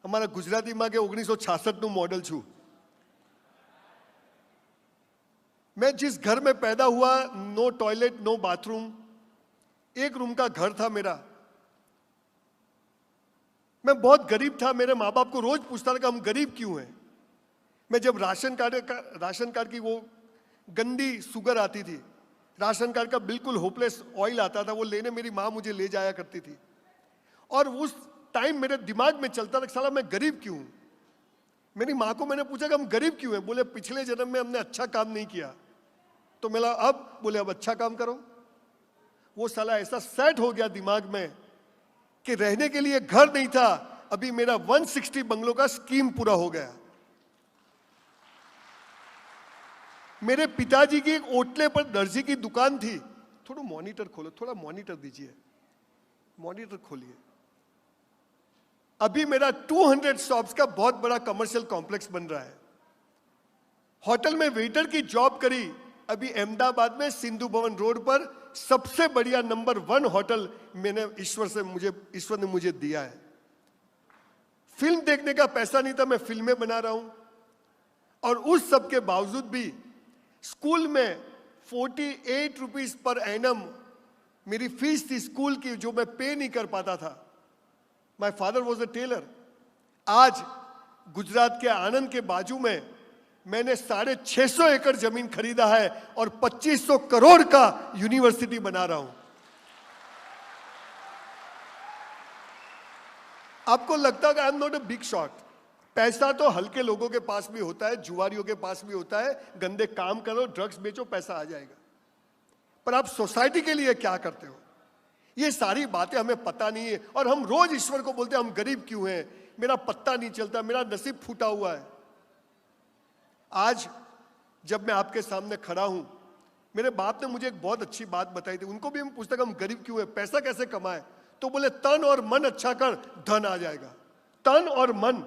અમારા ગુજરાતીમાં કે 1966 मॉडल छू। मैं जिस घर में पैदा हुआ, नो टॉयलेट नो बाथरूम, एक रूम का घर था मेरा। मैं बहुत गरीब था। मेरे माँ बाप को रोज पूछता था कि हम गरीब क्यों हैं। मैं जब राशन कार्ड की वो गंदी शुगर आती थी, राशन कार्ड का बिल्कुल होपलेस ऑयल आता था, वो लेने मेरी माँ मुझे ले जाया करती थी। और उस टाइम मेरे दिमाग में चलता था साला मैं गरीब क्यों हूं। मेरी माँ को मैंने पूछा कि हम गरीब क्यों हैं। बोले पिछले जन्म में हमने अच्छा काम नहीं किया। तो मेरा अब बोले अब अच्छा काम करो। वो साला ऐसा सेट हो गया दिमाग में कि रहने के लिए घर नहीं था। अभी मेरा 160 बंगलों का स्कीम पूरा हो गया। मेरे पिताजी की एक ओटले पर दर्जी की दुकान थी। थोड़ा मॉनिटर खोलो, थोड़ा मॉनिटर दीजिए, मॉनिटर खोलिए। अभी मेरा 200 शॉप्स का बहुत बड़ा कमर्शियल कॉम्प्लेक्स बन रहा है। होटल में वेटर की जॉब करी। अभी अहमदाबाद में सिंधु भवन रोड पर सबसे बढ़िया नंबर 1 होटल मैंने ईश्वर ने मुझे दिया है। फिल्म देखने का पैसा नहीं था, मैं फिल्में बना रहा हूं। और उस सब के बावजूद भी स्कूल में 48 रुपीज पर एनम मेरी फीस थी स्कूल की, जो मैं पे नहीं कर पाता था। My father was a tailor. आज गुजरात के आनंद के बाजू में मैंने 650 एकड़ जमीन खरीदा है और 2500 करोड़ का यूनिवर्सिटी बना रहा हूं। आपको लगता है कि I am not a big shot. पैसा तो हल्के लोगों के पास भी होता है, जुआरियों के पास भी होता है। गंदे काम करो, ड्रग्स बेचो, पैसा आ जाएगा। पर आप सोसाइटी के लिए क्या करते हो, ये सारी बातें हमें पता नहीं है। और हम रोज ईश्वर को बोलते हैं हम गरीब क्यों हैं, मेरा पत्ता नहीं चलता, मेरा नसीब फूटा हुआ है। आज जब मैं आपके सामने खड़ा हूं, मेरे बाप ने मुझे एक बहुत अच्छी बात बताई थी। उनको भी हम पूछते कि हम गरीब क्यों हैं, पैसा कैसे कमाएं। तो बोले तन और मन अच्छा कर, धन आ जाएगा। तन और मन।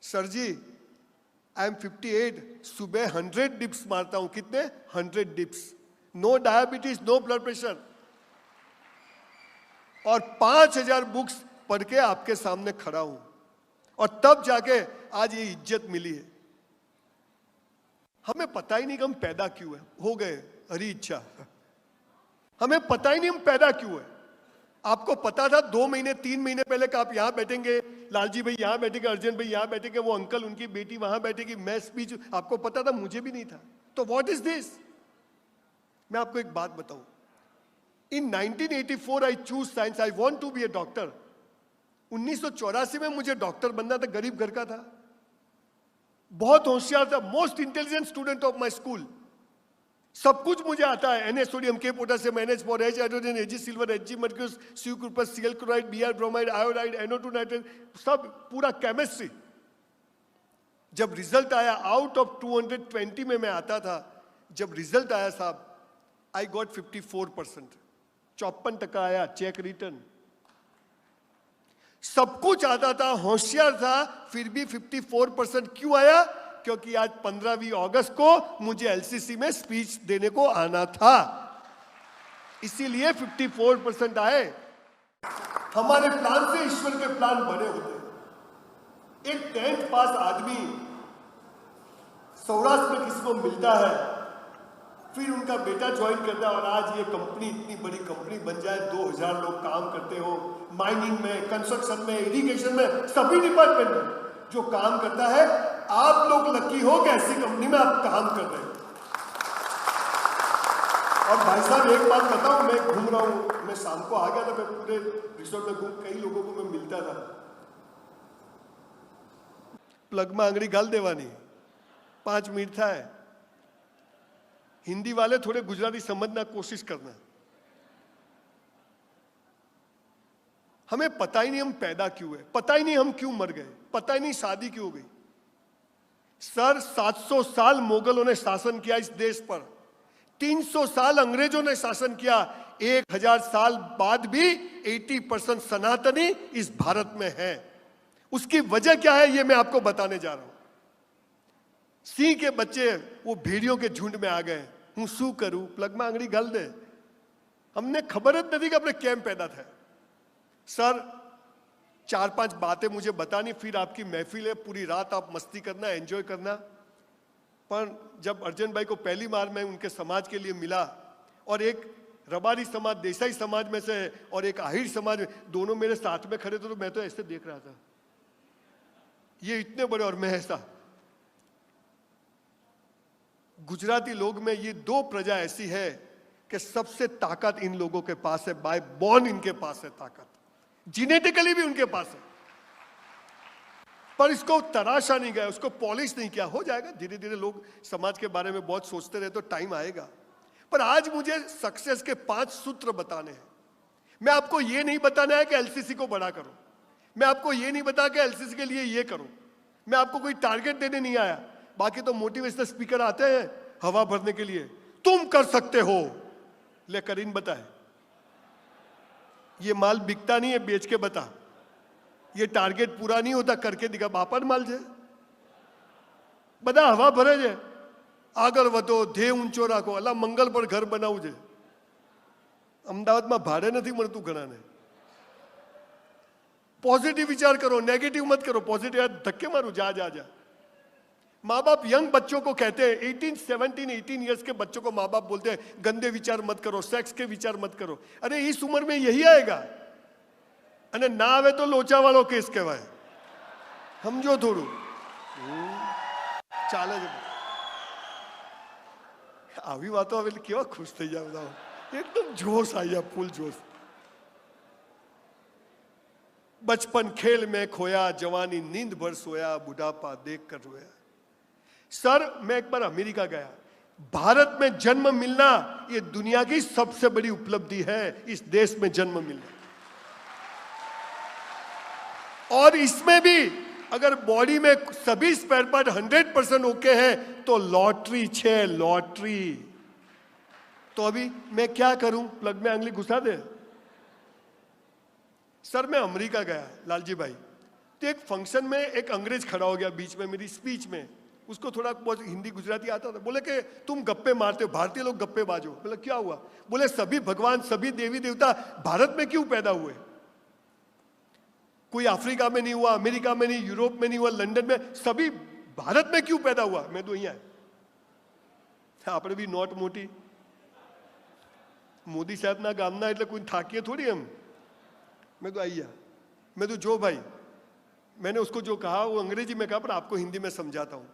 सर जी आई एम 58, सुबह 100 डिप्स मारता हूं। कितने? 100 dips. No diabetes, no blood pressure. और 5000 बुक्स पढ़ के आपके सामने खड़ा हूं। और तब जाके आज ये इज्जत मिली है। हमें पता ही नहीं कि हम पैदा क्यों है। हो गए हरी इच्छा। हमें पता ही नहीं हम पैदा क्यों है। आपको पता था 2 महीने 3 महीने पहले कि आप यहां बैठेंगे, लालजी भाई यहां बैठेंगे, अर्जन भाई यहां बैठेंगे, वो अंकल उनकी बेटी वहां बैठेगी, मैं स्पीच। आपको पता था, मुझे भी नहीं था। तो व्हाट इज दिस। मैं आपको एक बात बताऊं। In 1984 I choose science. I want to be a doctor. 1984 में मुझे डॉक्टर बनना था। गरीब घर का था, बहुत होशियार था, most intelligent student of my school. सब कुछ मुझे आता है। NH sodium, K potassium, NH four, H hydrogen, Ag silver, Hg mercury, Cu क्रूपस, Cl chloride, Br bromide, iodide, NO2 nitrate, सब पूरा केमिस्ट्री। जब रिजल्ट आया, आउट ऑफ 220 में मैं आता था। जब रिजल्ट आया साहब, आई गॉट 54%, 54% आया। चेक रिटर्न, सब कुछ आता था, होशियार था, फिर भी 54% क्यों आया? क्योंकि आज 15वीं अगस्त को मुझे LCC में स्पीच देने को आना था, इसीलिए 54% आए। हमारे प्लान से ईश्वर के प्लान बने होते हैं। एक 10th पास आदमी सौराष्ट्र में किसी को मिलता है, फिर उनका बेटा ज्वाइन करता है, और आज ये कंपनी इतनी बड़ी कंपनी बन जाए, 2000 लोग काम करते हो, माइनिंग में, कंस्ट्रक्शन में, इरिगेशन में, सभी डिपार्टमेंट में जो काम करता है। आप लोग लकी हो कि ऐसी कंपनी में आप काम कर रहे हो। और भाई साहब एक बात बताऊं, मैं घूम रहा हूं, मैं शाम को आ गया था, मैं पूरे रिसोर्ट में घूम, कई लोगों को मैं मिलता था। प्लग में आंगળી गाल देवानी, 5 मिनट था। हिंदी वाले थोड़े गुजराती समझना कोशिश करना। हमें पता ही नहीं हम पैदा क्यों है, पता ही नहीं हम क्यों मर गए, पता ही नहीं शादी क्यों हो गई। सर 700 साल मुगलों ने शासन किया इस देश पर, 300 साल अंग्रेजों ने शासन किया, 1000 साल बाद भी 80% सनातनी इस भारत में है। उसकी वजह क्या है ये मैं आपको बताने जा रहा हूं। सिंह के बच्चे वो भेड़ियों के झुंड में आ गए। हूं शू करूं, प्लग में आंगળી गाल दे। हमने खबर જ નથી કે આપણે કેમ પેદા થયા। सर 4-5 बातें मुझे बतानी, फिर आपकी महफिल है, पूरी रात आप मस्ती करना, एंजॉय करना। पर जब अर्जन भाई को पहली बार मैं उनके समाज के लिए मिला, और एक रबारी समाज, देसाई समाज में से है, और एक आहिर समाज में, दोनों मेरे साथ में खड़े थे, तो मैं तो ऐसे देख रहा था, ये इतने बड़े और मैं ऐसा। गुजराती लोग में ये 2 प्रजा ऐसी है कि सबसे ताकत इन लोगों के पास है, बाय बॉर्न इनके पास है ताकत, जेनेटिकली भी उनके पास है, पर इसको तराशा नहीं गया, उसको पॉलिश नहीं किया। हो जाएगा धीरे धीरे, लोग समाज के बारे में बहुत सोचते रहे तो टाइम आएगा। पर आज मुझे सक्सेस के 5 सूत्र बताने हैं। मैं आपको ये नहीं बताना है कि एलसीसी को बड़ा करो, मैं आपको ये नहीं बता कि एलसीसी के लिए ये करो, मैं आपको कोई टारगेट देने नहीं आया। बाकी तो मोटिवेशनल स्पीकर आते हैं हवा भरने के लिए, तुम कर सकते हो, लेकर इन बताए, ये माल बिकता नहीं है, बेच के बता, ये टारगेट पूरा नहीं होता, करके दिखा, बापा माल છે બધા હવા ભરે છે, આગળ વધો, ધ્યેય ઊંચો રાખો, અલા મંગલ પર ઘર બનાવવું છે, અમદાવાદમાં ભાડે નથી મળતું ઘણાને। पॉजिटिव विचार करो, नेगेटिव मत करो, पॉजिटिव धक्के मारो, जा जा जा। माँ बाप यंग बच्चों को कहते हैं, 18 इयर्स के बच्चों को माँ बाप बोलते हैं गंदे विचार मत करो, सेक्स के विचार मत करो। अरे इस उम्र में यही आएगा, अने ना आवे तो लोचा वालों केस कहवाय, समझो थोड़ू चाले છે। આવી વાતો આવે કેવા ખુશ થઈ જાય બધા, एकदम जोश आई जा, फुल जोश। बचपन खेल में खोया, जवानी नींद भर सोया, बुढ़ापा देख कर रोया। सर मैं एक बार अमेरिका गया, भारत में जन्म मिलना ये दुनिया की सबसे बड़ी उपलब्धि है, इस देश में जन्म मिलना। और इसमें भी अगर बॉडी में सभी स्पेयर पार्ट 100% ओके है तो लॉटरी छे, लॉटरी। तो अभी मैं क्या करूं, प्लग में आंगली घुसा दे। सर मैं अमेरिका गया लालजी भाई, तो एक फंक्शन में एक अंग्रेज खड़ा हो गया बीच में मेरी स्पीच में, उसको थोड़ा बहुत हिंदी गुजराती आता था। बोले कि तुम गप्पे मारते हो, भारतीय लोग गप्पे बाजो। बोले क्या हुआ? बोले सभी भगवान, सभी देवी देवता भारत में क्यों पैदा हुए? कोई अफ्रीका में नहीं हुआ, अमेरिका में नहीं, यूरोप में नहीं हुआ, लंदन में, सभी भारत में क्यों पैदा हुआ? मैं तो यहाँ આપણે બી નોટ મોટી, મોદી સાહેબના ગામના એટલે કોઈ થાકીએ थोड़ी हम। मैं तो आइया, मैं तो जो भाई, मैंने उसको जो कहा वो अंग्रेजी में कहा, पर आपको हिंदी में समझाता हूँ।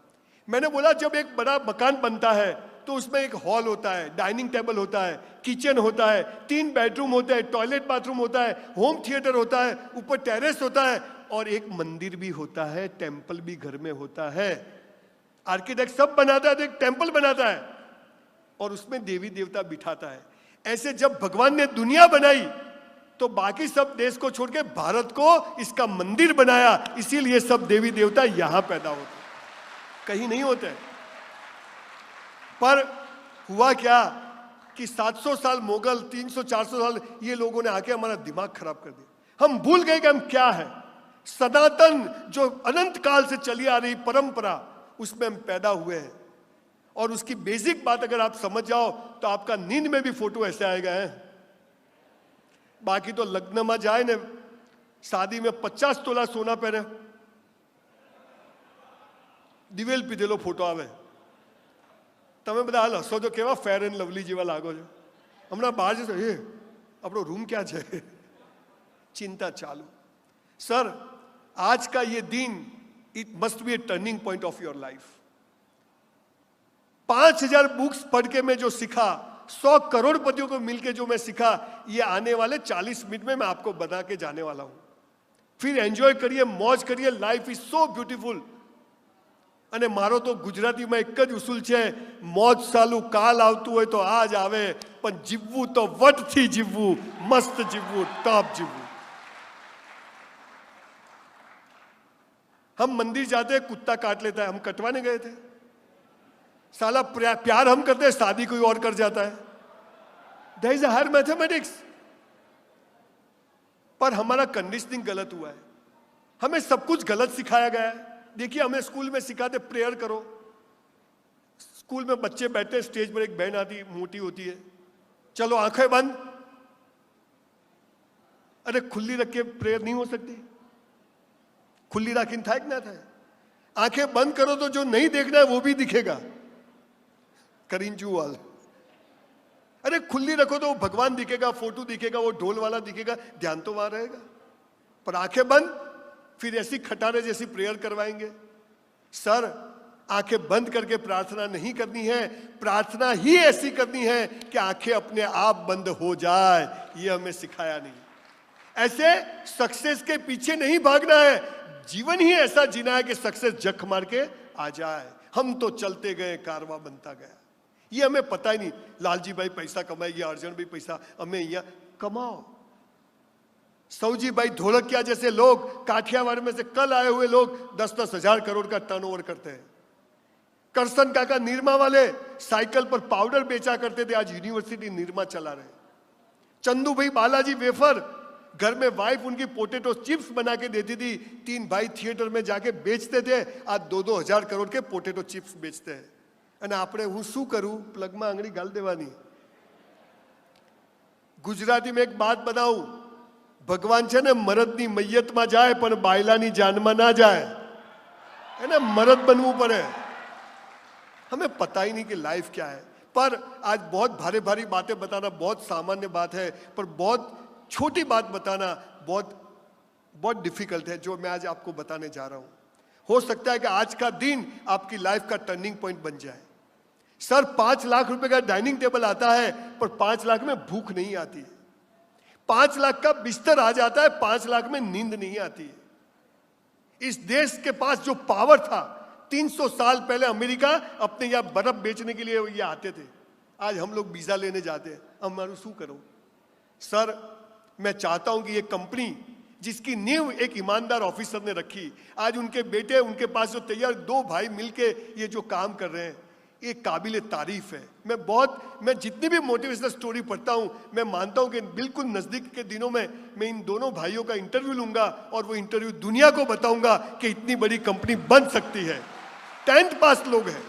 मैंने बोला जब एक बड़ा मकान बनता है तो उसमें एक हॉल होता है, डाइनिंग टेबल होता है, किचन होता है, 3 बेडरूम होता है, टॉयलेट बाथरूम होता है, होम थिएटर होता है, ऊपर टेरेस होता है, और एक मंदिर भी होता है, टेम्पल भी घर में होता है। आर्किटेक्ट सब बनाता है तो एक टेम्पल बनाता है और उसमें देवी देवता बिठाता है। ऐसे जब भगवान ने दुनिया बनाई तो बाकी सब देश को छोड़ के भारत को इसका मंदिर बनाया, इसीलिए सब देवी देवता यहां पैदा होते, कहीं नहीं होते। पर हुआ क्या कि 700 साल मुगल, 300-400 साल ये लोगों ने आके हमारा दिमाग खराब कर दिया। हम भूल गए कि हम क्या है। सनातन जो अनंत काल से चली आ रही परंपरा, उसमें हम पैदा हुए हैं। और उसकी बेसिक बात अगर आप समझ जाओ तो आपका नींद में भी फोटो ऐसे आएगा है। बाकी तो लग्न में जाए ने, शादी में 50 तोला सोना पहने, દિવેલ પીધેલો ફોટો આવે, તમે બધા હાલ હસો તો કેવા ફેર એન્ડ લવલી જેવા લાગો છો। હમણાં બહાર જશો, એ આપણો રૂમ ક્યાં છે, चिंता चालू। सर आज का ये दिन, it must be A turning point of your life. 5000 books पढ़ के मैं जो सीखा, 100 करोड़पतियों को मिलके जो मैं सीखा, ये आने वाले 40 मिनट में मैं आपको बता के जाने वाला हूं। फिर एंजॉय करिए, मौज करिए, लाइफ इज सो ब्यूटीफुल। અને મારો તો ગુજરાતીમાં એક જ ઉસૂલ છે, મોજ ચાલુ કાલ આવતું હોય તો આજ આવે, પણ જીવવું તો વટથી જીવવું, મસ્ત જીવવું, ટોપ જીવવું। हम मंदिर जाते हैं, कुत्ता काट लेता है, हम कटवाने गए थे। साला प्यार हम करते हैं, शादी कोई और कर जाता है। That is her mathematics. पर हमारा कंडीशनिंग गलत हुआ है, हमें सब कुछ गलत सिखाया गया है। देखिए हमें स्कूल में सिखाते प्रेयर करो, स्कूल में बच्चे बैठे, स्टेज पर एक बहन आती मोटी होती है, चलो आंखें बंद। अरे खुली रख के प्रेयर नहीं हो सकती, खुली राखीन થાય કે ના થાય? आंखें बंद करो तो जो नहीं देखना है वो भी दिखेगा। करिंजू वाल, अरे खुली रखो तो भगवान दिखेगा, फोटो दिखेगा, वो ढोल वाला दिखेगा, ध्यान तो वहां रहेगा। पर आंखें बंद, फिर ऐसी खटारे जैसी प्रेयर करवाएंगे। सर, आंखें बंद करके प्रार्थना नहीं करनी है, प्रार्थना ही ऐसी करनी है कि आंखें अपने आप बंद हो जाए। ये हमें सिखाया नहीं। ऐसे सक्सेस के पीछे नहीं भागना है, जीवन ही ऐसा जीना है कि सक्सेस जख मार के आ जाए। हम तो चलते गए, कारवा बनता गया। ये हमें पता ही नहीं। लालजी भाई पैसा कमाए, ये अर्जन भी पैसा, हमें यहाँ कमाओ। सौजी भाई धोलकिया जैसे लोग, काठियावाड़ में से कल आए हुए लोग 10-10 हजार करोड़ का टर्नओवर करते हैं। करसन काका निरमा वाले साइकिल पर पाउडर बेचा करते थे, आज यूनिवर्सिटी निरमा चला रहे। चंदू भाई बालाजी वेफर, घर में वाइफ उनकी पोटेटो चिप्स बना के देती थी, 3 भाई थिएटर में जाके बेचते थे। आज 2-2 हजार करोड़ के पोटेटो चिप्स बेचते हैं। અને આપણે હું શું કરું? પ્લગમાં આંગળી ગાલ દેવાની। ગુજરાતી में एक बात बताऊं, भगवान છે ને મરદની મૈયતમાં જાય પણ બાયલાની જાનમાં ના જાય। એને મરદ બનવું પડે। हमें पता ही नहीं कि लाइफ क्या है। पर आज बहुत भारी भारी बातें बताना बहुत सामान्य बात है, पर बहुत छोटी बात बताना बहुत डिफिकल्ट है, जो मैं आज आपको बताने जा रहा हूं। हो सकता है कि आज का दिन आपकी लाइफ का टर्निंग पॉइंट बन जाए। सर, 5 लाख रुपए का डाइनिंग टेबल आता है, पर 5 लाख में भूख नहीं आती है। 5 लाख का बिस्तर आ जाता है, 5 लाख में नींद नहीं आती है। इस देश के पास जो पावर था, 300 साल पहले अमेरिका अपने यहाँ बर्फ बेचने के लिए ये आते थे। आज हम लोग वीजा लेने जाते हैं। हमारू शू करो? सर, मैं चाहता हूं कि ये कंपनी जिसकी नींव एक ईमानदार ऑफिसर ने रखी, आज उनके बेटे, उनके पास जो तैयार 2 भाई मिलके ये जो काम कर रहे हैं, ये काबिल तारीफ है। मैं जितनी भी मोटिवेशनल स्टोरी पढ़ता हूं, मैं मानता हूं कि बिल्कुल नजदीक के दिनों में मैं इन दोनों भाइयों का इंटरव्यू लूंगा और वो इंटरव्यू दुनिया को बताऊंगा कि इतनी बड़ी कंपनी बन सकती है। 10th पास लोग हैं।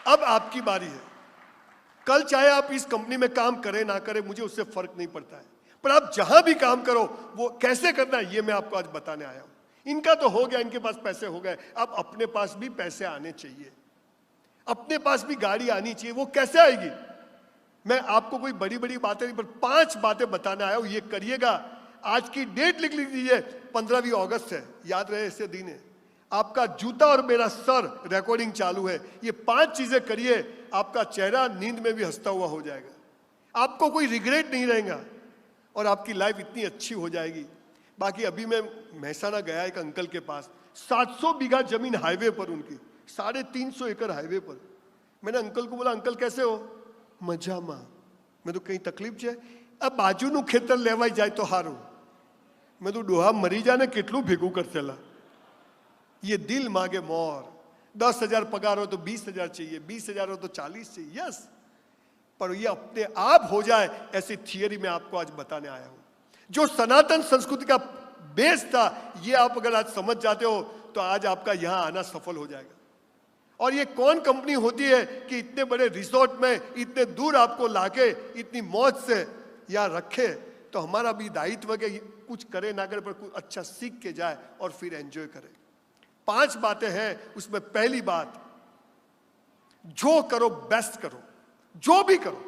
अब आपकी बारी है। कल चाहे आप इस कंपनी में काम करें ना करें, मुझे उससे फर्क नहीं पड़ता है, पर आप जहां भी काम करो वो कैसे करना है ये मैं आपको आज बताने आया हूं। इनका तो हो गया, इनके पास पैसे हो गए, अब अपने पास भी पैसे आने चाहिए, अपने पास भी गाड़ी आनी चाहिए। वो कैसे आएगी? मैं आपको कोई बड़ी बड़ी बातें नहीं, पर 5 बातें बताने आया हूं, ये करिएगा। आज की डेट लिख लीजिए, 15वीं अगस्त है, याद रहे ऐसे दिन है। आपका जूता और मेरा सर रिकॉर्डिंग चालू है। ये 5 चीजें करिए, आपका चेहरा नींद में भी हंसता हुआ हो जाएगा। आपको कोई रिग्रेट नहीं रहेगा और आपकी लाइफ इतनी अच्छी हो जाएगी। बाकी अभी मैं महसाना गया एक अंकल के पास, 700 बीघा जमीन हाईवे पर उनकी, 350 एकड़ हाईवे पर। मैंने अंकल को बोला, अंकल कैसे हो? मजामा। मैं तो कहीं तकलीफ है? अब बाजूનું ખેતર લેવાઈ જાય તો હારું। मैं तो डोहा मरी जाने કેટલું ભેગું કરશેલા। ये दिल मांगे मोर। 10,000 पगार हो तो 20,000 चाहिए, 20,000 हो तो 40 चाहिए। यस, पर ये अपने आप हो जाए ऐसी थियरी मैं आपको आज बताने आया हूं। जो सनातन संस्कृति का बेस था, ये आप अगर आज समझ जाते हो तो आज आपका यहां आना सफल हो जाएगा। और ये कौन कंपनी होती है कि इतने बड़े रिसोर्ट में इतने दूर आपको लाके इतनी मौज से यहां रखे? तो हमारा भी दायित्व है कि कुछ करे ना करे, पर कुछ अच्छा सीख के जाए और फिर एंजॉय करे। 5 बातें हैं, उसमें पहली बात, जो करो बेस्ट करो, जो भी करो।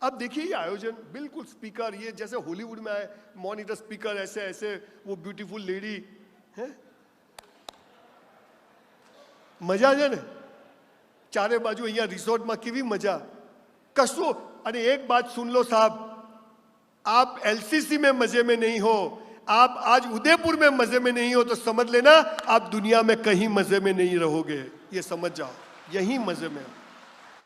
अब देखिए ये आयोजन बिल्कुल स्पीकर, ये जैसे हॉलीवुड में आए मॉनिटर स्पीकर, ऐसे ऐसे वो ब्यूटीफुल लेडी है, मजा है ने चारे बाजू अहिया रिसोर्ट में केवी मजा कशो। अरे एक बात सुन लो साहब, आप एलसीसी में मजे में नहीं हो, आप आज उदयपुर में मजे में नहीं हो, तो समझ लेना आप दुनिया में कहीं मजे में नहीं रहोगे। ये समझ जाओ, यही मजे में हो।